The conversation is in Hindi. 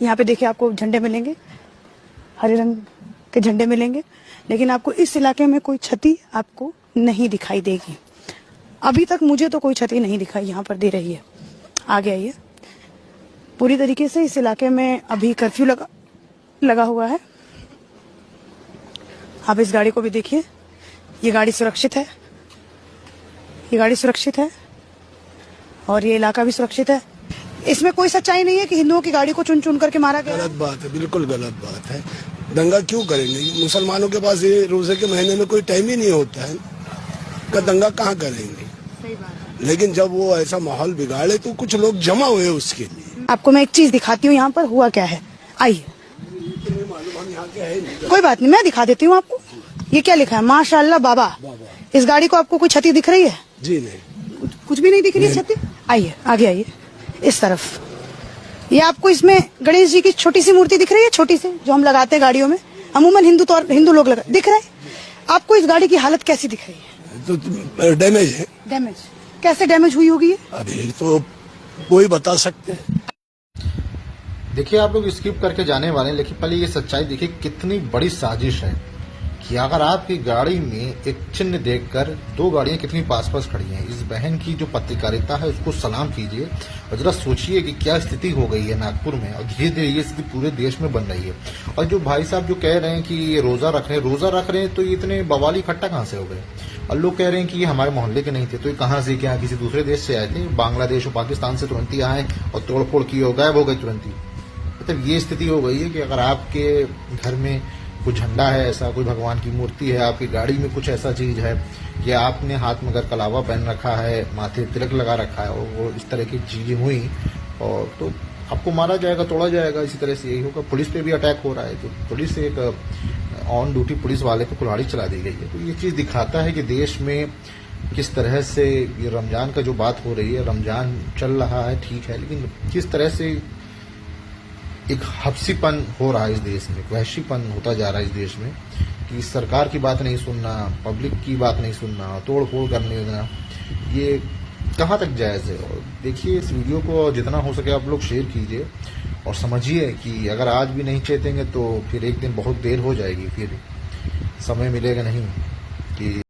यहाँ पे देखिए आपको झंडे मिलेंगे, हरे रंग के झंडे मिलेंगे, लेकिन आपको इस इलाके में कोई क्षति आपको नहीं दिखाई देगी। अभी तक मुझे तो कोई क्षति नहीं दिखाई यहाँ पर दे रही है। आगे आइए। पूरी तरीके से इस इलाके में अभी कर्फ्यू लगा हुआ है। आप इस गाड़ी को भी देखिए, ये गाड़ी सुरक्षित है, ये गाड़ी सुरक्षित है और ये इलाका भी सुरक्षित है। इसमें कोई सच्चाई नहीं है कि हिंदुओं की गाड़ी को चुन चुन करके मारा गया। गलत बात है, बिल्कुल गलत बात है। दंगा क्यों करेंगे? मुसलमानों के पास ये रोजे के महीने में कोई टाइम ही नहीं होता है का दंगा कहाँ करेंगे। सही बात है। लेकिन जब वो ऐसा माहौल बिगाड़े तो कुछ लोग जमा हुए उसके लिए। आपको मैं एक चीज दिखाती हूँ यहाँ पर हुआ क्या है। आइए। कोई बात नहीं, मैं दिखा देती हूँ आपको। ये क्या लिखा है? माशाअल्लाह बाबा। इस गाड़ी को आपको कोई क्षति दिख रही है? जी नहीं, कुछ भी नहीं दिख रही है क्षति। आइए आगे आइए, इस तरफ। ये आपको इसमें गणेश जी की छोटी सी मूर्ति दिख रही है, छोटी सी, जो हम लगाते हैं गाड़ियों में। अमूमन हिंदू लोग लगा दिख रहा है। आपको इस गाड़ी की हालत कैसी दिख रही है? तो डैमेज है। डैमेज कैसे डैमेज हुई होगी? अभी तो कोई बता सकते हैं। देखिए, आप लोग स्किप करके जाने वाले हैं, लेकिन पहले ये सच्चाई देखिए कितनी बड़ी साजिश है कि अगर आपकी गाड़ी में एक चिन्ह देखकर दो गाड़ियां कितनी पास पास खड़ी हैं। इस बहन की जो पत्रकारिता है उसको सलाम कीजिए और जरा सोचिए कि क्या स्थिति हो गई है नागपुर में, और धीरे धीरे ये स्थिति पूरे देश में बन रही है। और जो भाई साहब जो कह रहे हैं कि ये रोजा रख रहे हैं तो ये इतने बवाली इकट्ठा कहाँ से हो गए? और लोग कह रहे हैं कि ये हमारे मोहल्ले के नहीं थे, तो ये कहाँ से, क्या किसी दूसरे देश से आए थे? बांग्लादेश और पाकिस्तान से तुरंत ही आए और तोड़फोड़ की और गायब हो गए तुरंत ही। मतलब ये स्थिति हो गई है कि अगर आपके घर में कोई झंडा है, ऐसा कोई भगवान की मूर्ति है, आपकी गाड़ी में कुछ ऐसा चीज है, या आपने हाथ में अगर कलावा पहन रखा है, माथे तिलक लगा रखा है, और वो इस तरह की चीजें हुई और तो आपको मारा जाएगा, तोड़ा जाएगा। इसी तरह से यही होगा। पुलिस पे भी अटैक हो रहा है, जो पुलिस एक ऑन ड्यूटी पुलिस वाले पे कुल्हाड़ी चला दी गई है। तो ये चीज दिखाता है कि देश में किस तरह से ये रमजान का जो बात हो रही है, रमजान चल रहा है ठीक है, लेकिन किस तरह से एक हफ्सीपन हो रहा है इस देश में, वहशीपन होता जा रहा है इस देश में कि सरकार की बात नहीं सुनना, पब्लिक की बात नहीं सुनना, तोड़ फोड़ करने देना, ये कहाँ तक जायज़ है। और देखिए, इस वीडियो को जितना हो सके आप लोग शेयर कीजिए और समझिए कि अगर आज भी नहीं चेतेंगे तो फिर एक दिन बहुत देर हो जाएगी, फिर समय मिलेगा नहीं कि